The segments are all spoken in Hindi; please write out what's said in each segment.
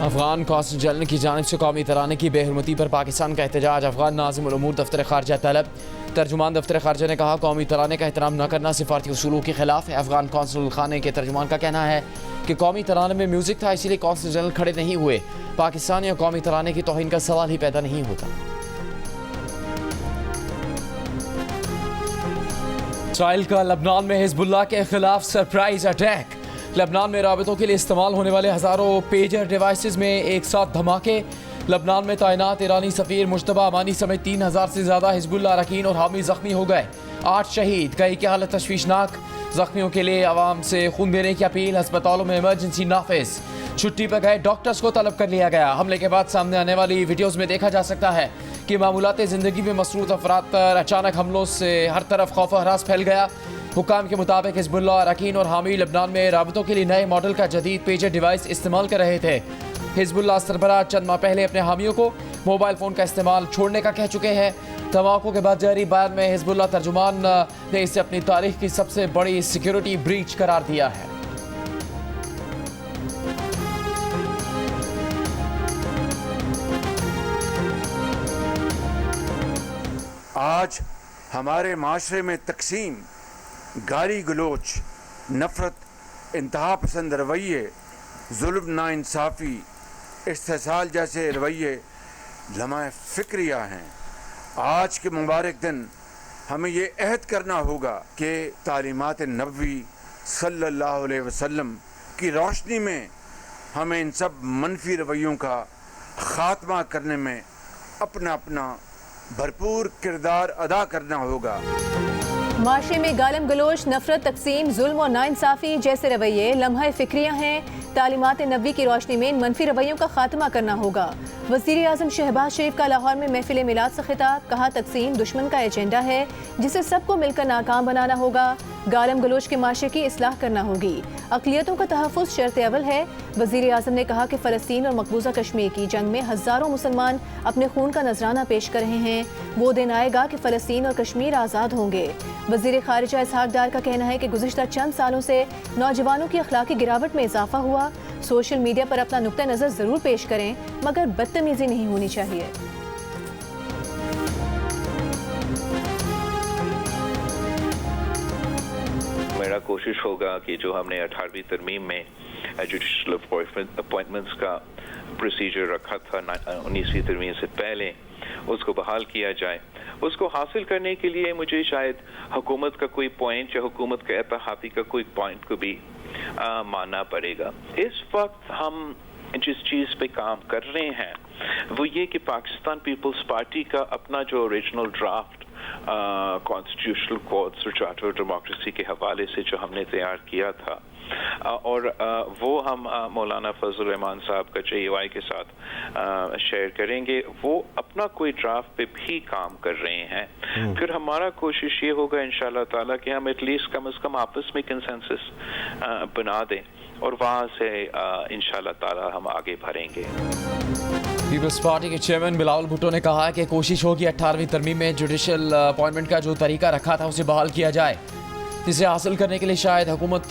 अफगान कौंसल जनरल की जानिब से कौमी तराने की बेहरमती पर पाकिस्तान का एहतजाज। अफगान नाज़िम उल उमूर दफ्तर ख़ारजा तलब। तर्जुमान दफ्तर ख़ारजा ने कहा कौमी तराने का एहतराम न करना सिफारती उसूलों के खिलाफ है। अफगान कौंसल खाने के तर्जुमान का कहना है कि कौमी तराने में म्यूज़िक था, इसीलिए कौंसल जनरल खड़े नहीं हुए। पाकिस्तान या कौमी तराने की तौहीन का सवाल ही पैदा नहीं होता। इसराइल का लबनान में हिजबुल्लाह के खिलाफ सरप्राइज अटैक। लबनान में राबतों के लिए इस्तेमाल होने वाले हज़ारों पेजर डिवाइसेस में एक साथ धमाके। लबनान में तैनात ईरानी सफ़ीर मुश्तबा अमानी समेत 3000 से ज़्यादा हिजबुल्लाह अरकान और हामी ज़ख्मी हो गए। 8 शहीद, कई की हालत तशवीशनाक। ज़ख्मियों के लिए आवाम से खून देने की अपील। अस्पतालों में इमरजेंसी नाफिज। छुट्टी पर गए डॉक्टर्स को तलब कर लिया गया। हमले के बाद सामने आने वाली वीडियोज़ में देखा जा सकता है कि मामूलात ज़िंदगी में मसरूफ़ अफराद पर अचानक हमलों से हर तरफ खौफ हरास फैल गया। हुकाम के मुताबिक हिजबुल्लाह अरकान और हामी लबनान में राबतों के लिए नए मॉडल का जदीद पेजर डिवाइस इस्तेमाल कर रहे थे। हिजबुल्लाह सरबराह चंद माह पहले अपने हामियों को मोबाइल फ़ोन का इस्तेमाल छोड़ने का कह चुके हैं। धमाकों के बाद जारी बयान में हिजबुल्लाह तर्जुमान ने इसे अपनी तारीख की सबसे बड़ी सिक्योरिटी ब्रीच करार दिया है। आज हमारे माशरे में तकसीम, गाली गलोच, नफरत, इंतहा पसंद रवैये, जुल्म, नाइंसाफ़ी, इस्तेसाल जैसे रवैये लम्हा फ़िक्रिया हैं। आज के मुबारक दिन हमें ये अहद करना होगा कि तालीमात नबवी सल्लल्लाहु अलैहि वसल्लम की रोशनी में हमें इन सब मनफी रवैयों का ख़ात्मा करने में अपना अपना भरपूर किरदार अदा करना होगा। माशरे में गालम गलोच, नफरत, तकसीम, जुल्म और नाइंसाफ़ी जैसे रवैये लम्हा फ़िक्रियाँ हैं। तालीमात नबी की रोशनी में इन मनफी रवैयों का खात्मा करना होगा। वज़ीर आज़म शहबाज शरीफ का लाहौर में महफिल मिलाद से खिताब। कहा तकसीम दुश्मन का एजेंडा है जिसे सबको मिलकर नाकाम बनाना होगा। गालम गलोच के माशरे की इस्लाह करना होगी। अक़लियतों का तहफ़्फ़ुज़ शर्त अव्वल है। वज़ीर आज़म ने कहा कि फ़लस्तीन और मकबूजा कश्मीर की जंग में हज़ारों मुसलमान अपने खून का नजराना पेश कर रहे हैं। वो दिन आएगा कि फ़लस्तीन और कश्मीर आज़ाद होंगे। वज़ीर ख़ारिजा इसहाक़ डार का कहना है कि गुज़िश्ता चंद सालों से नौजवानों की अखलाकी गिरावट में इजाफा हुआ। सोशल मीडिया पर अपना नुक्ता नज़र ज़रूर पेश करें, मगर बदतमीज़ी नहीं होनी चाहिए। मेरा कोशिश होगा कि जो हमने 18वीं तरमीम में जुडिशल अपॉइंटमेंट्स का प्रोसीजर रखा था 19वीं तरमीम से पहले, उसको बहाल किया जाए। उसको हासिल करने के लिए मुझे शायद हुकूमत का कोई पॉइंट या हुकूमत के इत्तेहादी का कोई पॉइंट को भी मानना पड़ेगा। इस वक्त हम जिस चीज़ पे काम कर रहे हैं वो ये कि पाकिस्तान पीपल्स पार्टी का अपना जो ओरिजिनल ड्राफ्ट कॉन्स्टिट्यूशनल कोड्स और चार्टर ऑफ डेमोक्रेसी के हवाले से जो हमने तैयार किया था, और वो हम मौलाना फजल रहमान साहब का JUI के साथ शेयर करेंगे। वो अपना कोई ड्राफ्ट पे भी काम कर रहे हैं। फिर हमारा कोशिश ये होगा इंशाल्लाह ताला कि हम एटलीस्ट कम से कम आपस में कंसेंसस बना दें और वहाँ से इंशाल्लाह ताला हम आगे बढ़ेंगे। पीपल्स पार्टी के चेयरमैन बिलावल भुट्टो ने कहा कि कोशिश होगी 18वीं तरमीम में जुडिशल अपॉइंटमेंट का जो तरीका रखा था उसे बहाल किया जाए, जिसे हासिल करने के लिए शायद हुकूमत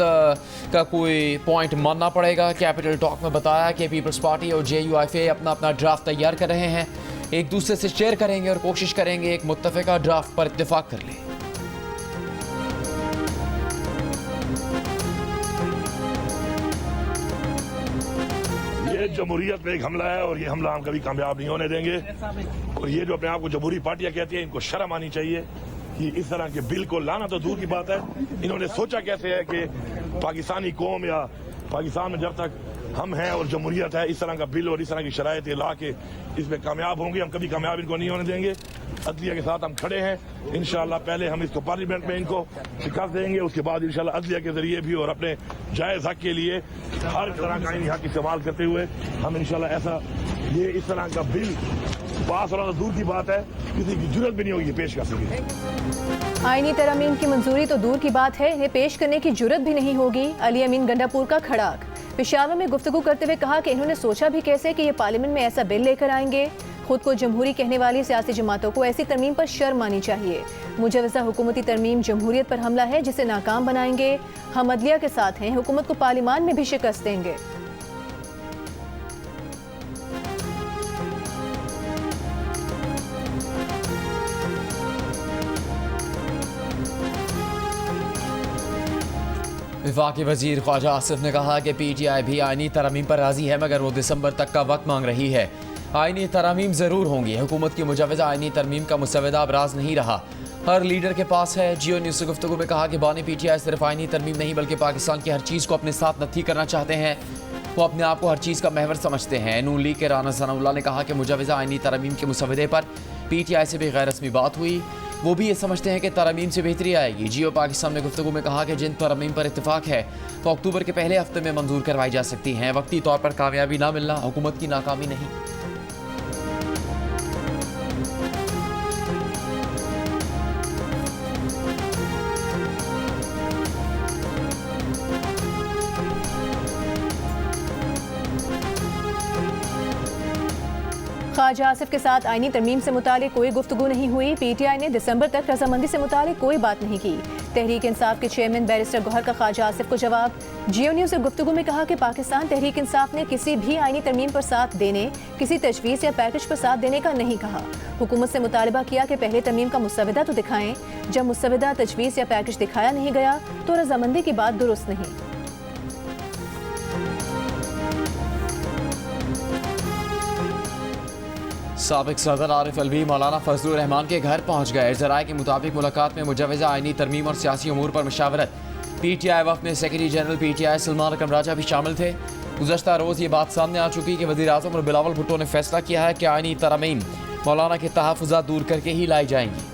का कोई पॉइंट मानना पड़ेगा। कैपिटल टॉक में बताया कि पीपल्स पार्टी और JUI अपना अपना ड्राफ्ट तैयार कर रहे हैं, एक दूसरे से शेयर करेंगे और कोशिश करेंगे एक मुत्तफ़िका ड्राफ्ट पर इत्तेफाक कर लें। ये जमहूरियत पे एक हमला है और ये हमला हम कभी कामयाब नहीं होने देंगे। और ये जो अपने आप को जमहूरी पार्टियां कहती हैं, इनको शर्म आनी चाहिए कि इस तरह के बिल को लाना तो दूर की बात है, इन्होंने सोचा कैसे है कि पाकिस्तानी कौम या पाकिस्तान में जब तक हम हैं और जमहूरियत है इस तरह का बिल और इस तरह की शराइत ला के इसमें कामयाब होंगे। हम कभी कामयाब इनको नहीं होने देंगे। अदलिया के साथ हम खड़े हैं। इंशाल्लाह पहले हम इसको पार्लियामेंट में इनको शिकस्त देंगे, उसके बाद इंशाल्लाह अदलिया के जरिए भी और अपने जायज़ हक के लिए हर तरह का हक इस्तेमाल करते हुए हम इंशाल्लाह ऐसा ये इस तरह का बिल पास होना तो दूर की बात है, किसी की जरूरत भी नहीं होगी पेश कर सके। आईनी तरमीम की मंजूरी तो दूर की बात है, इन्हें पेश करने की जरूरत भी नहीं होगी। अली अमीन गंडापुर का खड़ाक पेशावर में गुफ्तगू करते हुए कहा कि इन्होंने सोचा भी कैसे कि ये पार्लियामेंट में ऐसा बिल लेकर आएंगे। खुद को जमहूरी कहने वाली सियासी जमातों को ऐसी तरमीम पर शर्म आनी चाहिए। मुजवज़ा हुकूमती तरमीम जमहूरियत पर हमला है जिसे नाकाम बनाएंगे। हम अदलिया के साथ हैं, हुकूमत को पार्लियामान में भी शिकस्त देंगे। वफाकी वजीर ख्वाजा आसिफ ने कहा कि PTI भी आइनी तरमीम पर राजी है, मगर वो दिसंबर तक का वक्त मांग रही है। आइनी तरमीम ज़रूर होंगी। हुकूमत की मुजवज़ा आइनी तरमीम का मुसवदा अब राज नहीं रहा, हर लीडर के पास है। जियो न्यूज़ से गुफ्तगू में कहा कि बानी PTI सिर्फ आइनी तरमीम नहीं बल्कि पाकिस्तान की हर चीज़ को अपने साथ नथी करना चाहते हैं। वो अपने आप को हर चीज़ का महवर समझते हैं। नून लीग के राना सनाउल्लाह ने कहा कि मुजवज़ा आइनी तरमीम के मुसवदे पर PTI से भी गैर रस्मी बात हुई। वो भी ये समझते हैं कि तरमीम से बेहतरी आएगी। जियो पाकिस्तान ने गुफ्तगू में कहा कि जिन तरमीम पर इत्तेफाक है वो अक्टूबर के पहले हफ्ते में मंजूर करवाई जा सकती हैं। वक्ती तौर पर कामयाबी ना मिलना हुकूमत की नाकामी नहीं। ख्वाजा आसिफ के साथ आइनी तरमीम से मुतालिक कोई गुफ्तगू नहीं हुई। PTI ने दिसंबर तक रजामंदी से मुतालिक कोई बात नहीं की। तहरीक इंसाफ के चेयरमैन बैरिस्टर गौहर का ख्वाजा आसिफ को जवाब। जियो न्यूज़ से गुफ्तगू में कहा कि पाकिस्तान तहरीक इंसाफ ने किसी भी आइनी तरमीम पर साथ देने, किसी तजवीज़ या पैकेज पर साथ देने का नहीं कहा। हुकूमत से मुतालबा किया कि पहले तरमीम का मुसवदा तो दिखाएं। जब मुसवदा, तजवीज़ या पैकेज दिखाया नहीं गया तो रजामंदी की बात दुरुस्त नहीं। साबिक सदर आरिफ अलवी मौलाना फजलुर रहमान के घर पहुँच गए। ज़राए के मुताबिक मुलाकात में मुजवज़ा आइनी तरमीम और सियासी उमूर पर मशावरत। PTI वफ़द में सेक्रेटरी जनरल PTI सलमान अकरम राजा भी शामिल थे। गुज़श्ता रोज़ ये बात सामने आ चुकी कि वज़ीर आज़म और बिलावल भुट्टो ने फैसला किया है कि आइनी तरमीम मौलाना के तहफ़्फ़ुज़ात दूर करके ही लाई जाएंगी।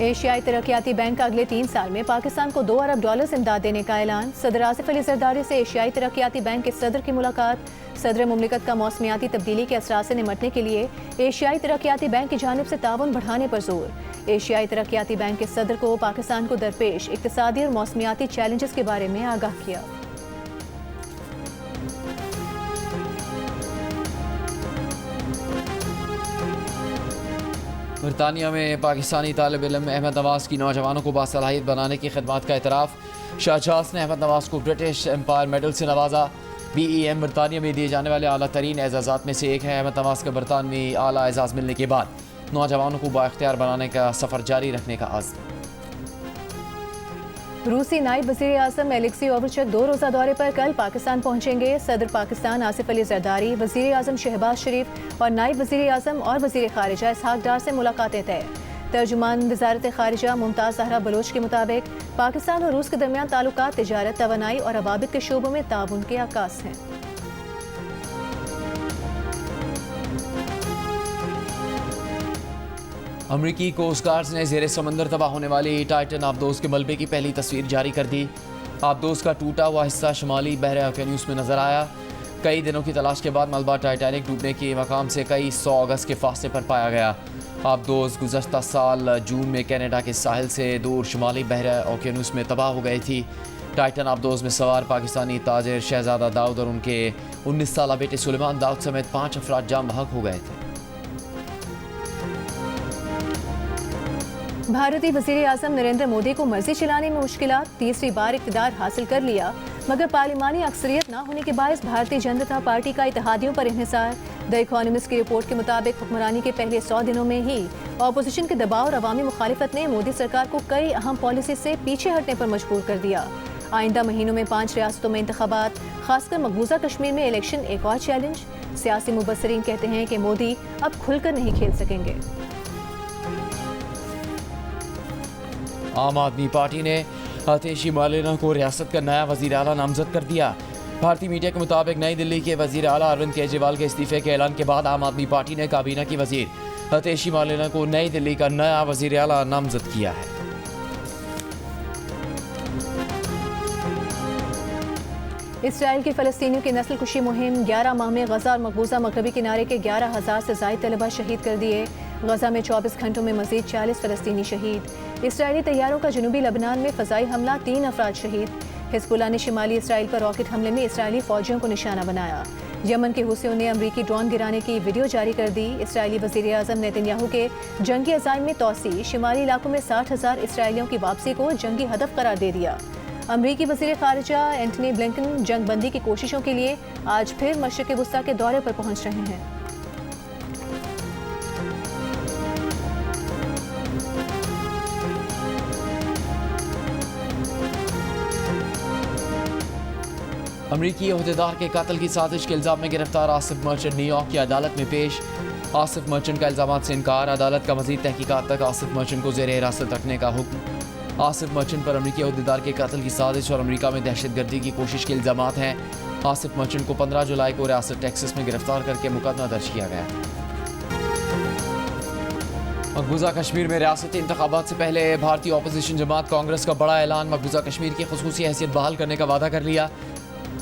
एशियाई तरक्याती बैंक का अगले 3 साल में पाकिस्तान को $2 अरब इमदाद देने का ऐलान। सदर आसिफ अली जरदारी से एशियाई तरक्याती बैंक के सदर की मुलाकात। सदर मुमलिकत का मौसमियाती तब्दीली के असरात से निमटने के लिए एशियाई तरक्याती बैंक की जानिब से ताउन बढ़ाने पर जोर। एशियाई तरक्याती बैंक के सदर को पाकिस्तान को दरपेश इक्तिसादी और मौसमियाती चैलेंजेस के बारे में आगाह किया। बरतानिया में पाकिस्तानी तालिब इल्म अहमद नवाज़ की नौजवानों को बासलाहियत बनाने की खिदमत का एतराफ़। शाहजहां ने अहमद नवाज़ को ब्रिटिश एम्पायर मेडल से नवाजा। BEM बरतानिया में दिए जाने वाले आला तरीन एजाज़ात में से एक है। अहमद नवाज़ का बरतानवी आला एजाज़ मिलने के बाद नौजवानों को बाइख्तियार बनाने का सफ़र जारी रखने का आज़्म। रूसी नायब वज़ीर आज़म एलेक्सी ओवरचक 2 रोज़ा दौरे पर कल पाकिस्तान पहुंचेंगे। सदर पाकिस्तान आसिफ अली जरदारी, वज़ीर आज़म शहबाज शरीफ और नायब वज़ीर आज़म और वज़ीर ख़ारिजा इसहाक डार से मुलाकातें तय। तर्जुमान वज़ारत ख़ारिजा मुमताज़ ज़हरा बलोच के मुताबिक पाकिस्तान और रूस के दरमियान ताल्लुकात तिजारत, तवानाई और रवाबित के शोबों में ताउन के आकाश हैं। अमरीकी कोस्ट गार्ड्स ने ज़ेरे समंदर तबाह होने वाली टाइटन आबदोज़ के मलबे की पहली तस्वीर जारी कर दी। आबदोज़ का टूटा हुआ हिस्सा शुमाली बहर ओकेनियस में नजर आया। कई दिनों की तलाश के बाद मलबा टाइटैनिक डूबने के मकाम से कई 100 अगस्त के फासले पर पाया गया। आबदोज़ गुज़श्ता साल जून में कनाडा के साहिल से दूर शुमाली बहर ओकेनियस में तबाह हो गई थी। टाइटन आबदोज़ में सवार पाकिस्तानी ताजिर शहजादा दाऊद और उनके 19 साला बेटे सुलेमान दाऊद समेत 5 अफराद जाम बहक हो गए थे। भारतीय वज़ीर आज़म नरेंद्र मोदी को मर्जी चलाने में मुश्किलात। तीसरी बार इक़्तिदार हासिल कर लिया मगर पार्लिमानी अक्सरियत ना होने के बायस भारतीय जनता पार्टी का इत्तेहादियों पर इन्हिसार। द इकोनॉमिस्ट की रिपोर्ट के मुताबिक हुक्मरानी के पहले 100 दिनों में ही अपोजिशन के दबाव और अवामी मुखालिफत ने मोदी सरकार को कई अहम पॉलिसी से पीछे हटने पर मजबूर कर दिया। आइंदा महीनों में 5 रियासतों में इंतखाबात, खासकर मकबूजा कश्मीर में इलेक्शन एक और चैलेंज। सियासी मुबस्सरीन कहते हैं कि मोदी अब खुलकर नहीं खेल सकेंगे। आम आदमी पार्टी ने आतिशी मालिना को रियासत का नया वज़ीर आला नामजद कर दिया। भारतीय मीडिया के मुताबिक नई दिल्ली के वज़ीर आला अरविंद केजरीवाल के इस्तीफे के ऐलान के बाद आम आदमी पार्टी ने काबीना की वज़ीर आतिशी मालिना को नई दिल्ली का नया वज़ीर आला नामजद किया है। इसराइल की फ़लस्तीनियों की नस्ल कुशी मुहिम 11 माह में गजा और मकबूजा मगरबी किनारे के 11,000 से ज़ायद तलबा शहीद कर दिए। गजा में 24 घंटों में मज़ीद 40 फ़लस्तीनी शहीद। इसराइली तैयारों का जनूबी लबनान में फ़ज़ाई हमला, 3 अफराद शहीद। हिज़्बुल्लाह ने शिमाली इसराइल पर रॉकेट हमले में इसराइली फ़ौजियों को निशाना बनाया। यमन के हुसियों ने अमरीकी ड्रोन गिराने की वीडियो जारी कर दी। इसराइली वज़ीर आज़म नेतन्याहू के जंगी अज़ाइम में तोसी, शिमाली इलाकों में 60,000 इसराइलियों की वापसी को जंगी हदफ करार दे दिया। अमरीकी वज़ीर ख़ारिजा एंटनी ब्लिंकन जंग बंदी की कोशिशों के लिए आज फिर मशरिक़ वुस्ता के दौरे पर पहुँच रहे हैं। अमरीकी अहदेदार के कत्ल की साजिश के इल्ज़ाम में गिरफ्तार आसिफ मर्चेंट न्यूयॉर्क की अदालत में पेश। आसिफ मर्चेंट का इल्ज़ामात से इनकार, अदालत का मज़ीद तहकीकात तक आसिफ मर्चेंट को ज़ेर हिरासत रखने का हुक्म। आसिफ मर्चेंट पर अमरीकी अहदेदार के कत्ल की साजिश और अमरीका में दहशतगर्दी की कोशिश के इल्ज़ामात हैं। आसिफ मर्चेंट को 15 जुलाई को रियासत टेक्सास में गिरफ्तार करके मुकदमा दर्ज किया गया। मकबूजा कश्मीर में रियासती इंतखाबात से पहले भारतीय अपोजिशन जमात कांग्रेस का बड़ा ऐलान, मकबूजा कश्मीर की खुसूसी हैसियत बहाल करने का वादा कर लिया।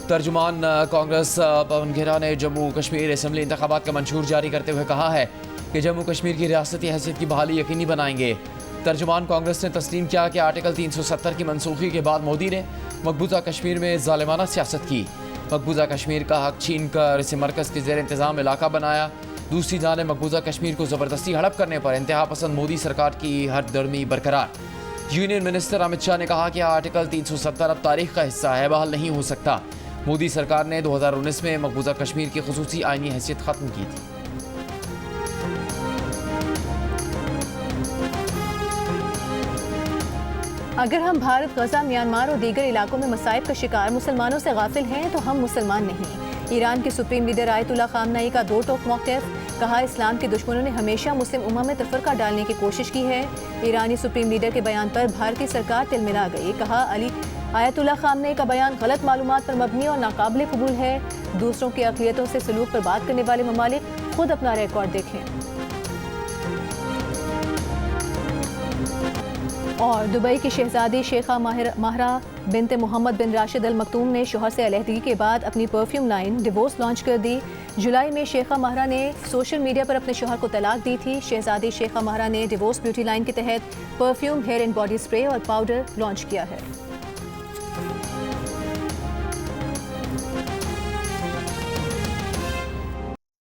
तर्जुमान कांग्रेस पवन खेरा ने जम्मू कश्मीर असम्बली इंतखाबात का मंशूर जारी करते हुए कहा है कि जम्मू कश्मीर की रियासती हैसियत की बहाली यकीनी बनाएंगे। तर्जुमान कांग्रेस ने तस्लीम किया कि आर्टिकल 370 की मनसूखी के बाद मोदी ने मकबूजा कश्मीर में जालिमाना सियासत की। मकबूजा कश्मीर का हक छीन कर इसे मरकज़ के ज़ेर इंतज़ाम इलाका बनाया। दूसरी जानिब मकबूजा कश्मीर को ज़बरदस्ती हड़प करने पर इंतहा पसंद मोदी सरकार की हरदर्मी बरकरार। यूनियन मिनिस्टर अमित शाह ने कहा कि आर्टिकल 370 अब तारीख का हिस्सा है, बहाल नहीं हो सकता। मोदी सरकार ने 2019 में मकबूजा कश्मीर की खुसूसी आइनी हैसियत ख़त्म की थी। अगर हम भारत, गजा, म्यांमार और दीगर इलाकों में मसाइब का शिकार मुसलमानों से गाफिल हैं तो हम मुसलमान नहीं। ईरान के सुप्रीम लीडर आयतुल्ला खामनेई का दो टोक मौक़िफ़, कहा इस्लाम के दुश्मनों ने हमेशा मुस्लिम उम्मा में तफरका डालने की कोशिश की है। ईरानी सुप्रीम लीडर के बयान पर भारतीय सरकार तिलमिला गई, कहा आयतुल्ला खामनेई का बयान गलत मालूमात पर मबनी और नाकाबिल कबूल है। दूसरों की अक़लियतों से सलूक पर बात करने वाले ममालिक खुद अपना रिकॉर्ड देखें। और दुबई की शहजादी शेखा माहरा बिनते मोहम्मद बिन राशिद अल मकतूम ने शोहर से अलहदगी के बाद अपनी परफ्यूम लाइन डिवोर्स लॉन्च कर दी। जुलाई में शेखा माहरा ने सोशल मीडिया पर अपने शोहर को तलाक दी थी। शहजादी शेखा माहरा ने डिवोर्स ब्यूटी लाइन के तहत perfume, hair and body spray और पाउडर लॉन्च किया है।